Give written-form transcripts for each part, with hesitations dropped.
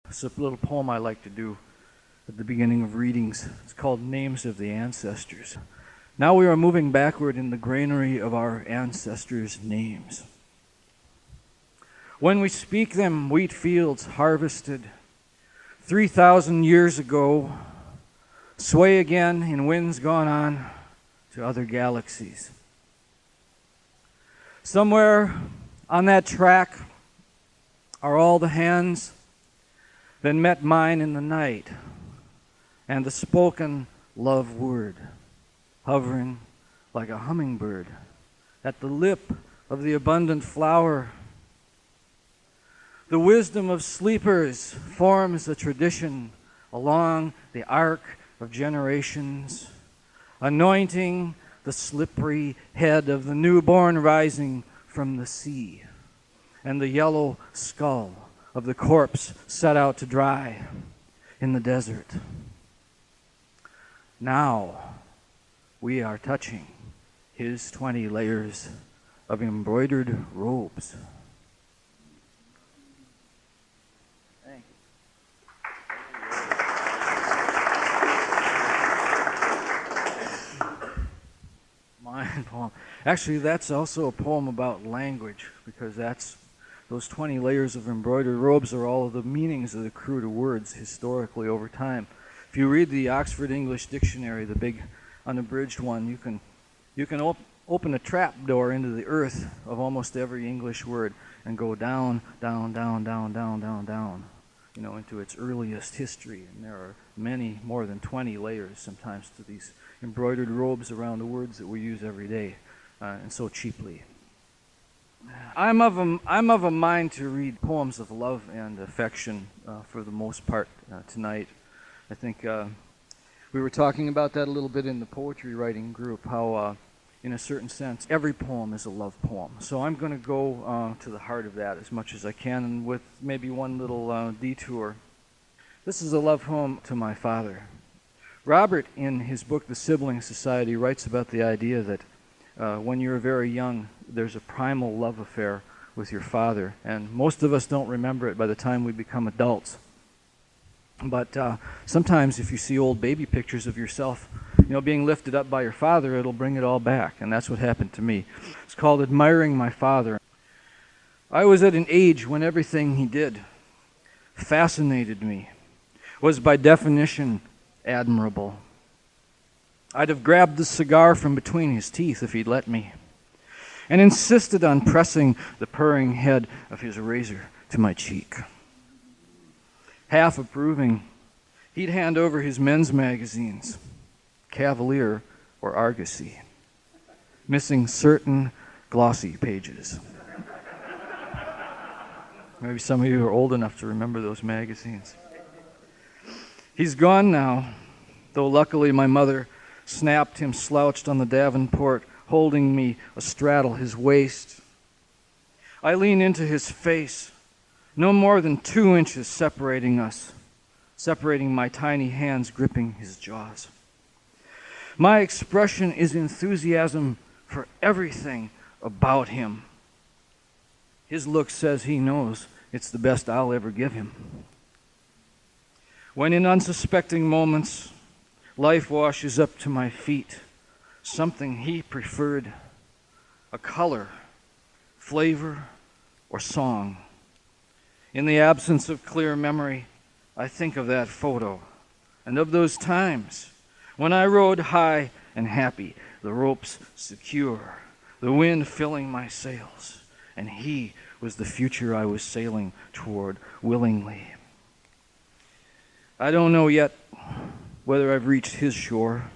It's a little poem I like to do at the beginning of readings. It's called Names of the Ancestors. Now we are moving backward in the granary of our ancestors' names. When we speak them, wheat fields harvested 3,000 years ago sway again in winds gone on to other galaxies. Somewhere on that track are all the hands that met mine in the night, and the spoken love word, hovering like a hummingbird at the lip of the abundant flower. The wisdom of sleepers forms a tradition along the arc of generations, anointing the slippery head of the newborn rising from the sea, and the yellow skull of the corpse set out to dry in the desert. Now we are touching his 20 layers of embroidered robes. Thank you. Mine poem. Actually, that's also a poem about language, because those 20 layers of embroidered robes are all of the meanings that accrue to words historically over time. If you read the Oxford English Dictionary, the big unabridged one, you can open a trap door into the earth of almost every English word and go down, down, down, down, down, down, down, into its earliest history. And there are many, more than 20 layers sometimes to these embroidered robes around the words that we use every day, and so cheaply. I'm of a mind to read poems of love and affection for the most part tonight. I think we were talking about that a little bit in the poetry writing group, how in a certain sense every poem is a love poem. So I'm going to go to the heart of that as much as I can, and with maybe one little detour. This is a love poem to my father. Robert, in his book The Sibling Society, writes about the idea that when you're very young, there's a primal love affair with your father, and most of us don't remember it by the time we become adults. But sometimes if you see old baby pictures of yourself, being lifted up by your father, it'll bring it all back, and that's what happened to me. It's called Admiring My Father. I was at an age when everything he did fascinated me, was by definition admirable. I'd have grabbed the cigar from between his teeth if he'd let me, and insisted on pressing the purring head of his razor to my cheek. Half approving, he'd hand over his men's magazines, Cavalier or Argosy, missing certain glossy pages. Maybe some of you are old enough to remember those magazines. He's gone now, though luckily my mother snapped him slouched on the Davenport, holding me astraddle his waist. I lean into his face, no more than 2 inches separating us, separating my tiny hands gripping his jaws. My expression is enthusiasm for everything about him. His look says he knows it's the best I'll ever give him. When in unsuspecting moments, life washes up to my feet, something he preferred, a color, flavor, or song. In the absence of clear memory, I think of that photo and of those times when I rode high and happy, the ropes secure, the wind filling my sails, and he was the future I was sailing toward willingly. I don't know yet whether I've reached his shore,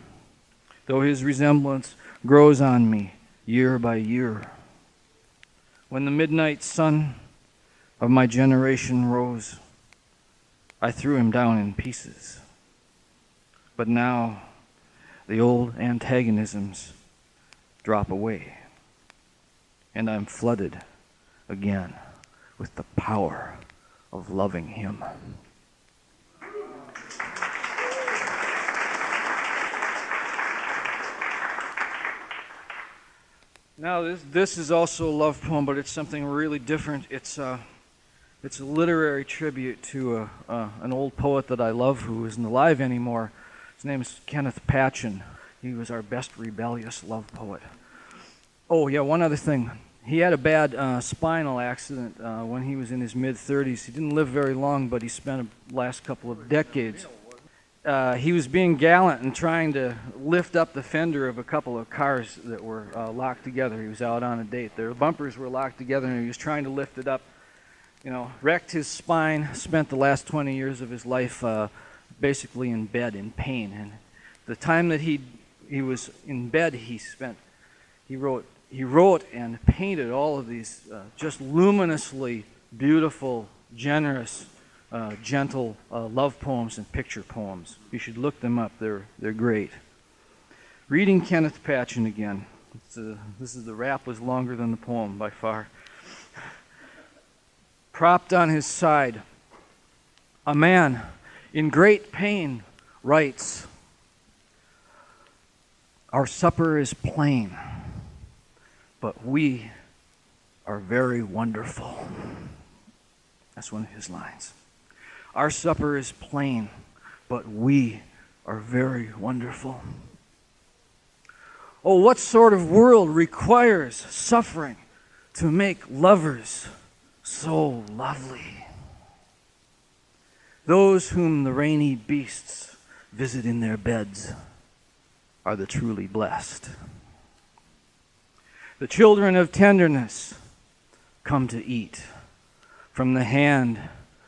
though his resemblance grows on me year by year. When the midnight sun of my generation rose, I threw him down in pieces. But now the old antagonisms drop away, and I'm flooded again with the power of loving him. Now this is also a love poem, but it's something really different. It's It's a literary tribute to an old poet that I love who isn't alive anymore. His name is Kenneth Patchen. He was our best rebellious love poet. Oh, yeah, one other thing. He had a bad spinal accident when he was in his mid-30s. He didn't live very long, but he spent the last couple of decades. He was being gallant and trying to lift up the fender of a couple of cars that were locked together. He was out on a date. Their bumpers were locked together, and he was trying to lift it up. Wrecked his spine, spent the last 20 years of his life basically in bed in pain. And the time that he was in bed, he wrote and painted all of these just luminously beautiful, generous, gentle love poems and picture poems. You should look them up. They're great. Reading Kenneth Patchen again. The rap was longer than the poem by far. Propped on his side, a man in great pain writes, "Our supper is plain, but we are very wonderful." That's one of his lines. Our supper is plain, but we are very wonderful. Oh, what sort of world requires suffering to make lovers so lovely? Those whom the rainy beasts visit in their beds are the truly blessed. The children of tenderness come to eat from the hand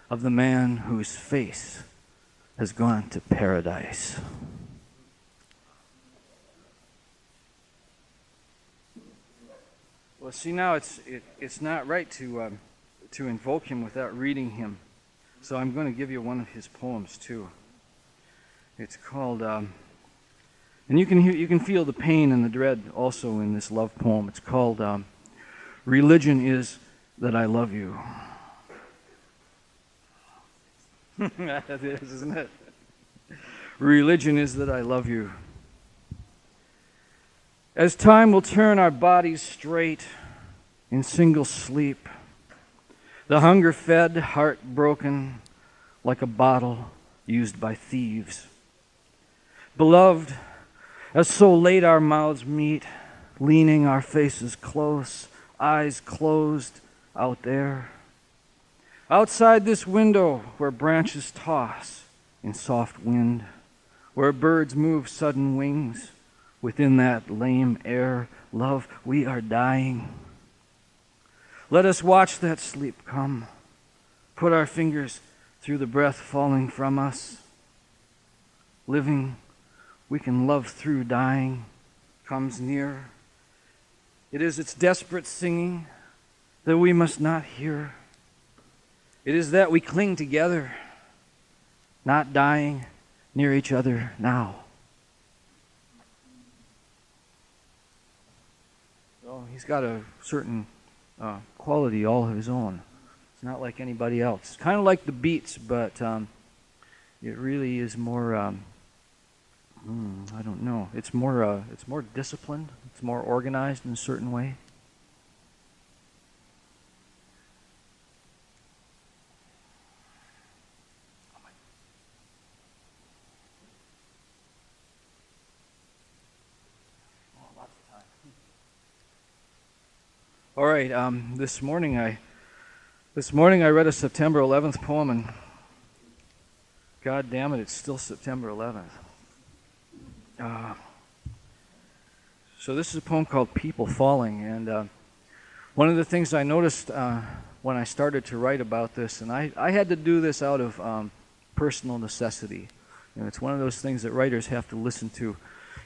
of the man whose face has gone to paradise. Well, see, now it's not right to invoke him without reading him. So I'm going to give you one of his poems too. It's called, and you can feel the pain and the dread also in this love poem. It's called "Religion Is That I Love You." That is, isn't it? Religion is that I love you. As time will turn our bodies straight in single sleep, the hunger-fed, heart broken, like a bottle used by thieves. Beloved, as so late our mouths meet, leaning our faces close, eyes closed out there. Outside this window where branches toss in soft wind, where birds move sudden wings, within that lame air, love, we are dying. Let us watch that sleep come, put our fingers through the breath falling from us. Living, we can love through dying, comes near. It is its desperate singing that we must not hear. It is that we cling together, not dying near each other now. So he's got a certain quality all of his own. It's not like anybody else. It's kind of like the Beats, but it really is more. I don't know. It's more disciplined. It's more organized in a certain way. All right. This morning I read a September 11th poem, and God damn it, it's still September 11th. So this is a poem called "People Falling," and one of the things I noticed when I started to write about this, and I had to do this out of personal necessity. It's one of those things that writers have to listen to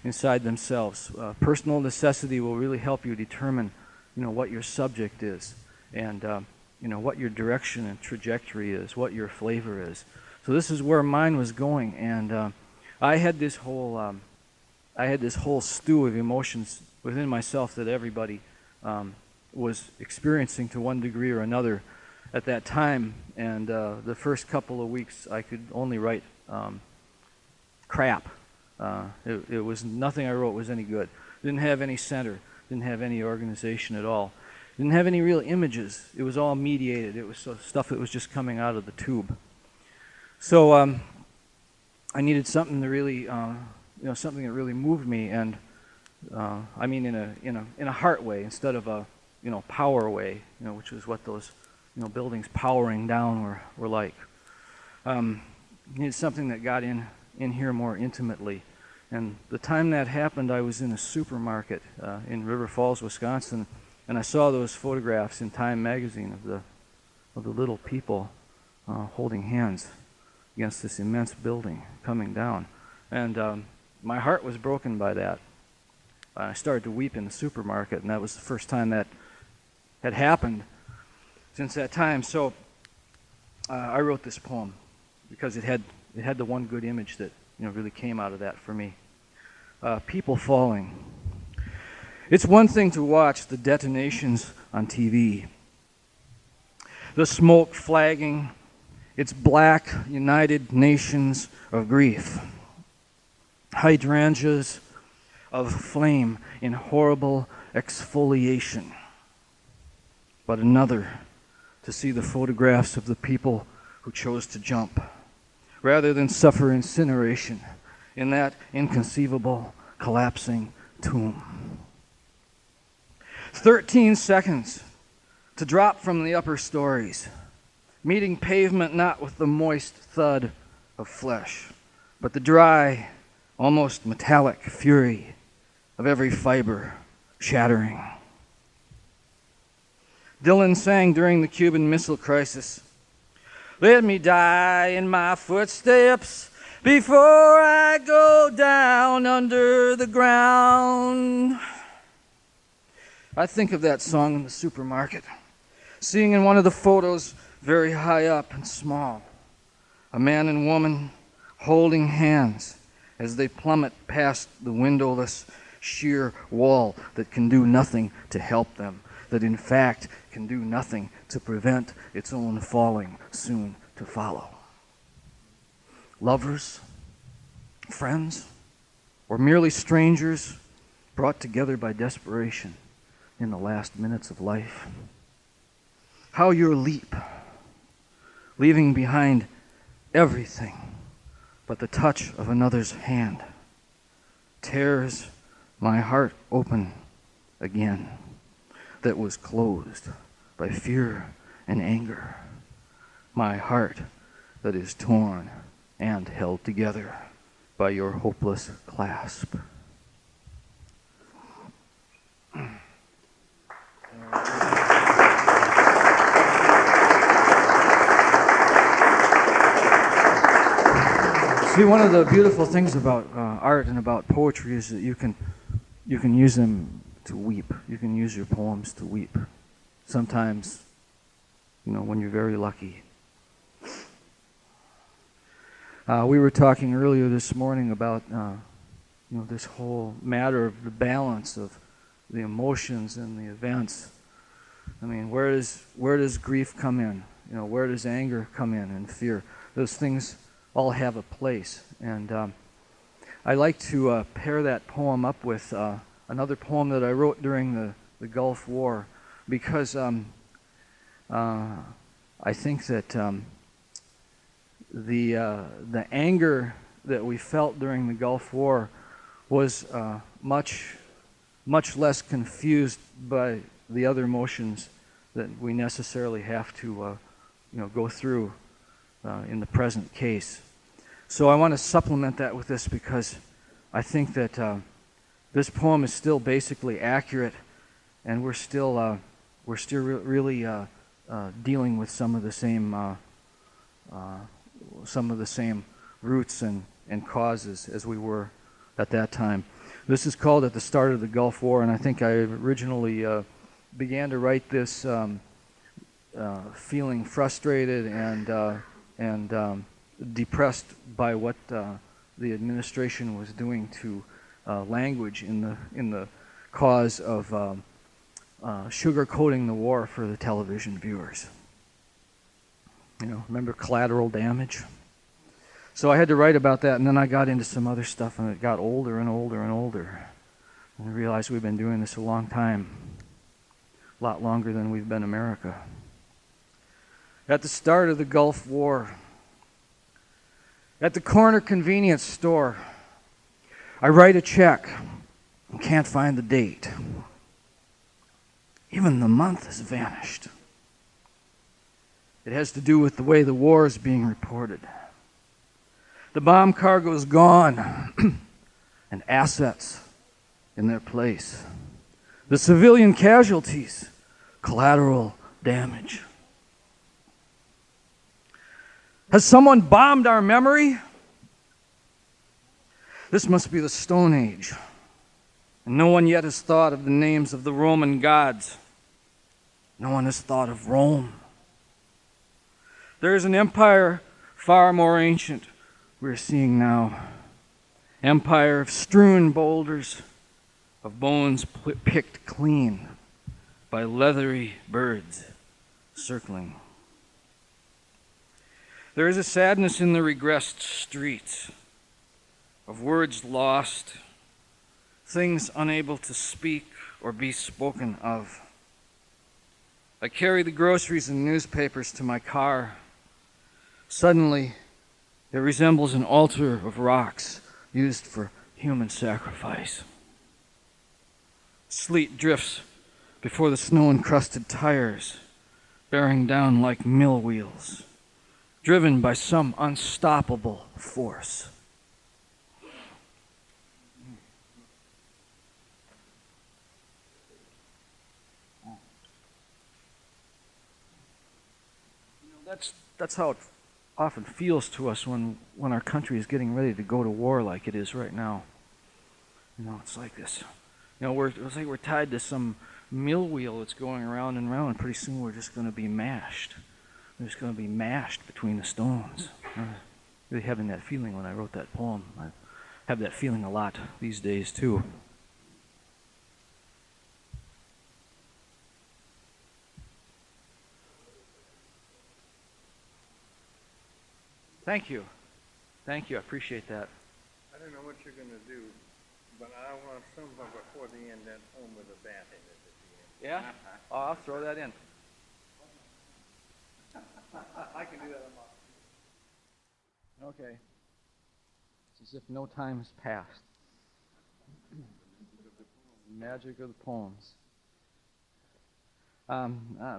inside themselves. Personal necessity will really help you determine what your subject is, and what your direction and trajectory is, what your flavor is. So this is where mine was going, and I had this whole stew of emotions within myself that everybody was experiencing to one degree or another at that time. And the first couple of weeks, I could only write crap. It was nothing I wrote was any good. Didn't have any center. Didn't have any organization at all. Didn't have any real images. It was all mediated. It was stuff that was just coming out of the tube. So I needed something to really, something that really moved me, and I mean in a heart way instead of a power way, which is what those buildings powering down were like. Needed something that got in here more intimately. And the time that happened, I was in a supermarket in River Falls, Wisconsin, and I saw those photographs in Time magazine of the little people holding hands against this immense building coming down. And my heart was broken by that. I started to weep in the supermarket, and that was the first time that had happened since that time. So I wrote this poem because it had the one good image that really came out of that for me. People falling. It's one thing to watch the detonations on TV. The smoke flagging, its black United Nations of grief. Hydrangeas of flame in horrible exfoliation. But another to see the photographs of the people who chose to jump, rather than suffer incineration in that inconceivable collapsing tomb. 13 seconds to drop from the upper stories, meeting pavement not with the moist thud of flesh, but the dry, almost metallic fury of every fiber shattering. Dylan sang during the Cuban Missile Crisis, "Let me die in my footsteps before I go down under the ground." I think of that song in the supermarket, seeing in one of the photos very high up and small, a man and woman holding hands as they plummet past the windowless, sheer wall that can do nothing to help them, that in fact can do nothing to prevent its own falling soon to follow. Lovers, friends, or merely strangers brought together by desperation in the last minutes of life. How your leap, leaving behind everything but the touch of another's hand, tears my heart open again, that was closed by fear and anger, my heart that is torn and held together by your hopeless clasp. See, one of the beautiful things about art and about poetry is that you can use them to weep. You can use your poems to weep. Sometimes, when you're very lucky. We were talking earlier this morning about this whole matter of the balance of the emotions and the events. I mean, where does grief come in? Where does anger come in, and fear? Those things all have a place. And I like to pair that poem up with another poem that I wrote during the Gulf War, because I think that the anger that we felt during the Gulf War was much less confused by the other emotions that we necessarily have to go through in the present case. So I want to supplement that with this, because I think that this poem is still basically accurate, and we're still really dealing with some of the same roots and causes as we were at that time. This is called At the Start of the Gulf War, and I think I originally began to write this feeling frustrated and depressed by what the administration was doing to language in the cause of sugarcoating the war for the television viewers. Remember collateral damage? So I had to write about that, and then I got into some other stuff, and it got older and older and older. And I realized we've been doing this a long time. a lot longer than we've been America. At the start of the Gulf War, at the corner convenience store, I write a check and can't find the date. Even the month has vanished. It has to do with the way the war is being reported. The bomb cargo is gone and assets in their place. The civilian casualties, collateral damage. Has someone bombed our memory? This must be the Stone Age. And no one yet has thought of the names of the Roman gods. No one has thought of Rome. There is an empire far more ancient we're seeing now. Empire of strewn boulders, of bones picked clean by leathery birds circling. There is a sadness in the regressed streets, of words lost, things unable to speak or be spoken of. I carry the groceries and newspapers to my car. Suddenly, it resembles an altar of rocks used for human sacrifice. Sleet drifts before the snow-encrusted tires, bearing down like mill wheels, driven by some unstoppable force. That's how it often feels to us when our country is getting ready to go to war like it is right now. It's like this. It's like we're tied to some mill wheel that's going around and around, and pretty soon we're just going to be mashed. We're just going to be mashed between the stones. Really having that feeling when I wrote that poem. I have that feeling a lot these days too. Thank you. I appreciate that. I don't know what you're going to do, but I want something before the end that home with a bat in it at the end. Yeah? Oh, I'll throw that in. I can do that on my... Okay. It's as if no time has passed. Magic of the poems.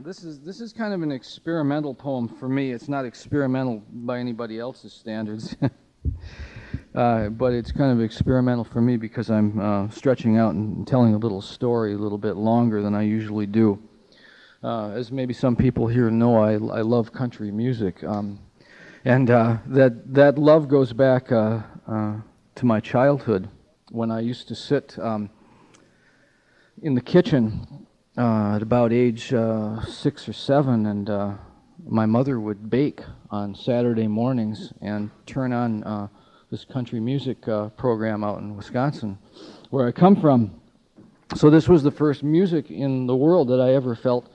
This is kind of an experimental poem for me. It's not experimental by anybody else's standards, but it's kind of experimental for me because I'm stretching out and telling a little story a little bit longer than I usually do. As maybe some people here know, I love country music, and that love goes back to my childhood when I used to sit in the kitchen at about age 6 or 7, and my mother would bake on Saturday mornings and turn on this country music program out in Wisconsin, where I come from. So this was the first music in the world that I ever felt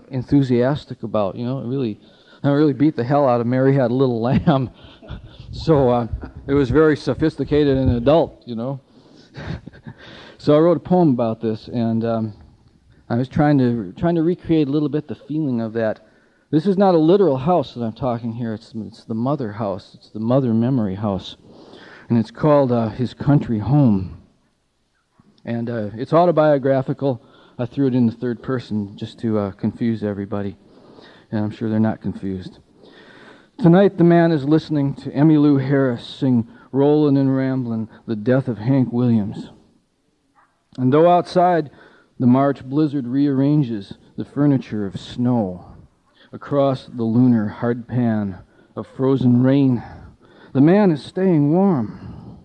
enthusiastic about. I really beat the hell out of Mary Had a Little Lamb. So it was very sophisticated and adult, So I wrote a poem about this, and I was trying to recreate a little bit the feeling of that. This is not a literal house that I'm talking here. It's the mother house. It's the mother memory house, and it's called His Country Home. And it's autobiographical. I threw it in the third person just to confuse everybody, and I'm sure they're not confused. Tonight the man is listening to Emmylou Harris sing "Rollin' and Ramblin'," the death of Hank Williams. And though outside the March blizzard rearranges the furniture of snow across the lunar hardpan of frozen rain, the man is staying warm.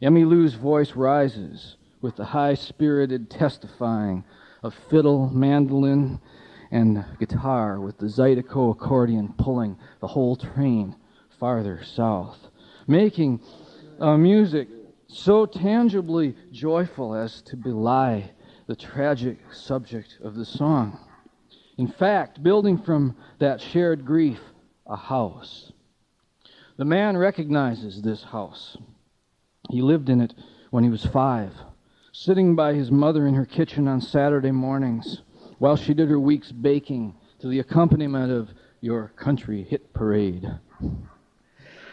Emmylou's voice rises with the high-spirited testifying of fiddle, mandolin, and guitar, with the Zydeco accordion pulling the whole train farther south, making music so tangibly joyful as to belie the tragic subject of the song. In fact, building from that shared grief a house. The man recognizes this house. He lived in it when he was 5, sitting by his mother in her kitchen on Saturday mornings, while she did her week's baking to the accompaniment of Your Country Hit Parade.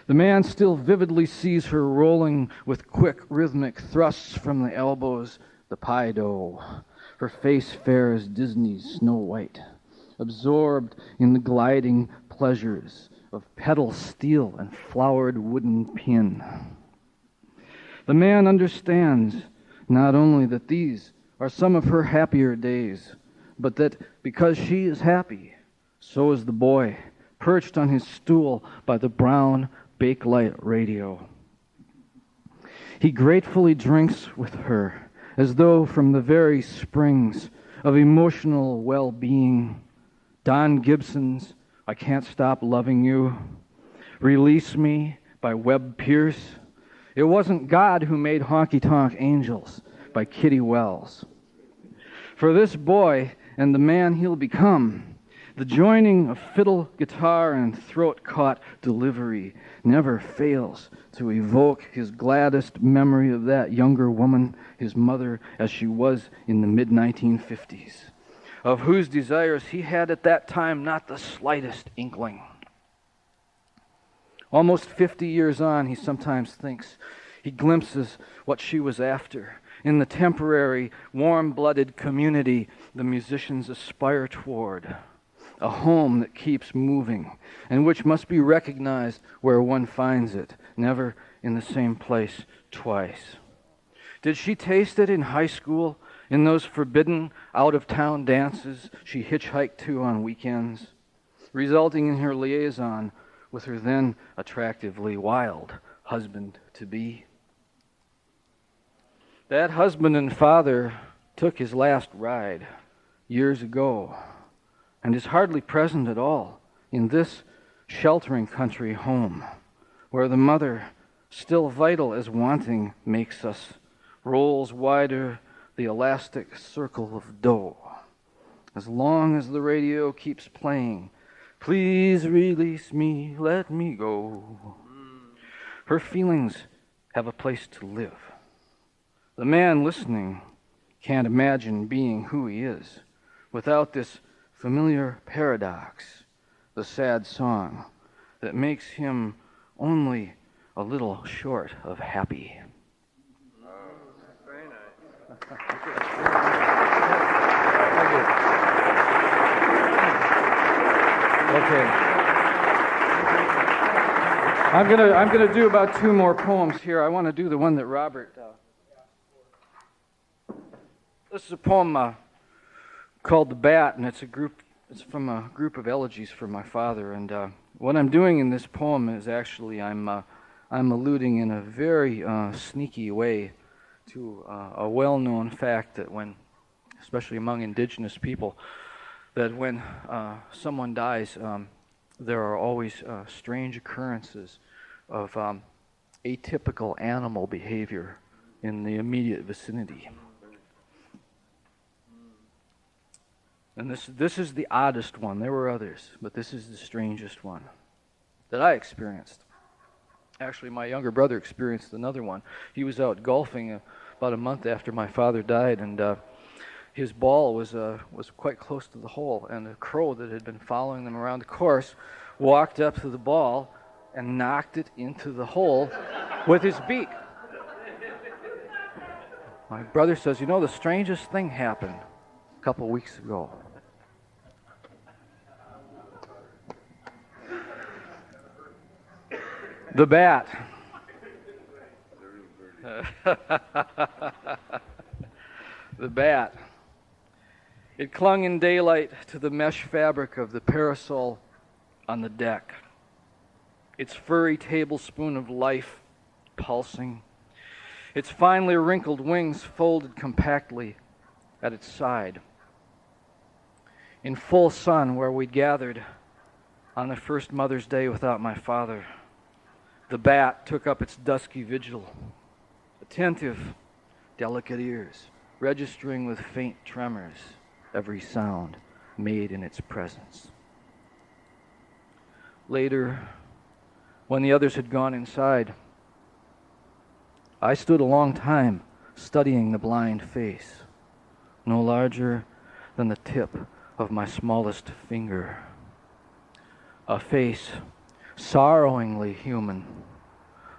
The man still vividly sees her rolling with quick rhythmic thrusts from the elbows the pie dough, her face fair as Disney's Snow White, absorbed in the gliding pleasures of pedal steel and flowered wooden pin. The man understands not only that these are some of her happier days, but that because she is happy, so is the boy, perched on his stool by the brown bakelite radio. He gratefully drinks with her, as though from the very springs of emotional well-being, Don Gibson's I Can't Stop Loving You, Release Me by Webb Pierce. It wasn't God who made Honky Tonk Angels by Kitty Wells. For this boy and the man he'll become, the joining of fiddle, guitar, and throat-caught delivery never fails to evoke his gladdest memory of that younger woman, his mother, as she was in the mid-1950s, of whose desires he had at that time not the slightest inkling. Almost 50 years on, he sometimes thinks he glimpses what she was after in the temporary, warm-blooded community the musicians aspire toward, a home that keeps moving and which must be recognized where one finds it, never in the same place twice. Did she taste it in high school, in those forbidden out-of-town dances she hitchhiked to on weekends, resulting in her liaison with her then attractively wild husband-to-be? That husband and father took his last ride years ago and is hardly present at all in this sheltering country home, where the mother, still vital as wanting makes us, rolls wider the elastic circle of dough. As long as the radio keeps playing, please release me, let me go, her feelings have a place to live. The man listening can't imagine being who he is without this familiar paradox, the sad song that makes him only a little short of happy. Oh, very nice. Okay. I'm gonna do about 2 more poems here. I want to do the one that Robert. This is a poem called "The Bat," and it's from a group of elegies for my father. And what I'm doing in this poem is actually I'm alluding in a very sneaky way to a well-known fact that when, especially among indigenous people, that when someone dies, there are always strange occurrences of atypical animal behavior in the immediate vicinity. And this is the oddest one. There were others, but this is the strangest one that I experienced. Actually, my younger brother experienced another one. He was out golfing about a month after my father died, and his ball was quite close to the hole, and a crow that had been following them around the course walked up to the ball and knocked it into the hole with his beak. My brother says, "You know, the strangest thing happened a couple weeks ago." The bat. The bat. It clung in daylight to the mesh fabric of the parasol on the deck, its furry tablespoon of life pulsing, its finely wrinkled wings folded compactly at its side. In full sun, where we gathered on the first Mother's Day without my father, the bat took up its dusky vigil, attentive, delicate ears, registering with faint tremors every sound made in its presence. Later, when the others had gone inside, I stood a long time studying the blind face, no larger than the tip of my smallest finger. A face sorrowingly human,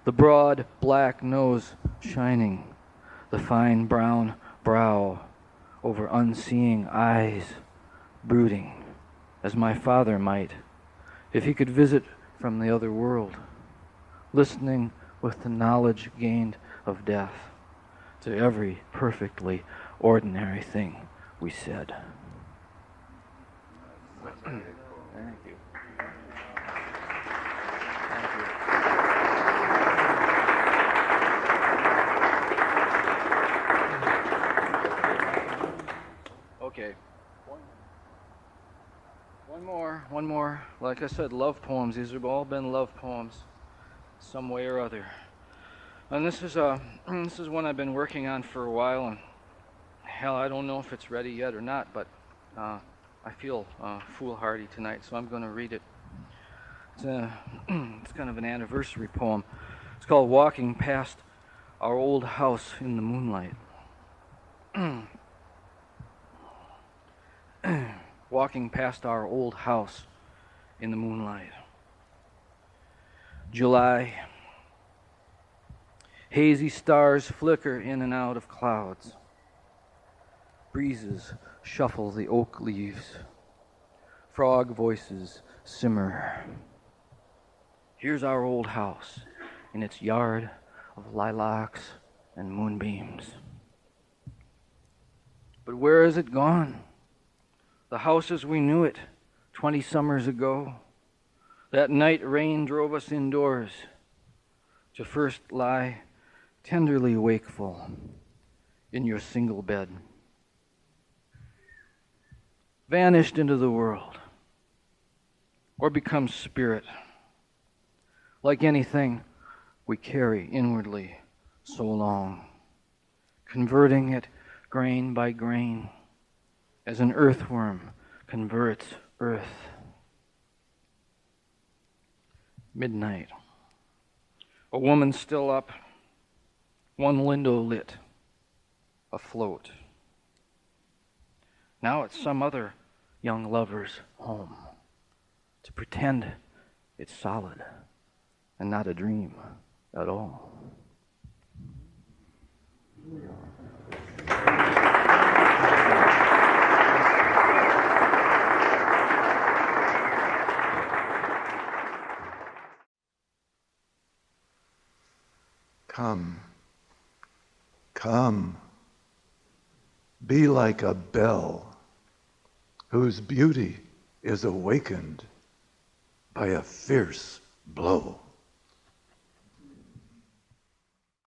the broad black nose shining, the fine brown brow over unseeing eyes brooding, as my father might, if he could visit from the other world, listening with the knowledge gained of death to every perfectly ordinary thing we said. Thank you. Thank you. Okay. One more. Like I said, love poems. These have all been love poems, some way or other. And this is one I've been working on for a while, and hell, I don't know if it's ready yet or not, but I feel foolhardy tonight, so I'm going to read it. It's kind of an anniversary poem. It's called Walking Past Our Old House in the Moonlight. Walking past our old house in the moonlight. July. Hazy stars flicker in and out of clouds. Breezes shuffle the oak leaves. Frog voices simmer. Here's our old house in its yard of lilacs and moonbeams. But where is it gone? The house as we knew it 20 summers ago. That night rain drove us indoors to first lie tenderly wakeful in your single bed. Vanished into the world, or become spirit, like anything we carry inwardly so long, converting it grain by grain, as an earthworm converts earth. Midnight. A woman still up, one window lit, afloat. Now it's some other young lover's home, to pretend it's solid and not a dream at all. Come, come, be like a bell whose beauty is awakened by a fierce blow.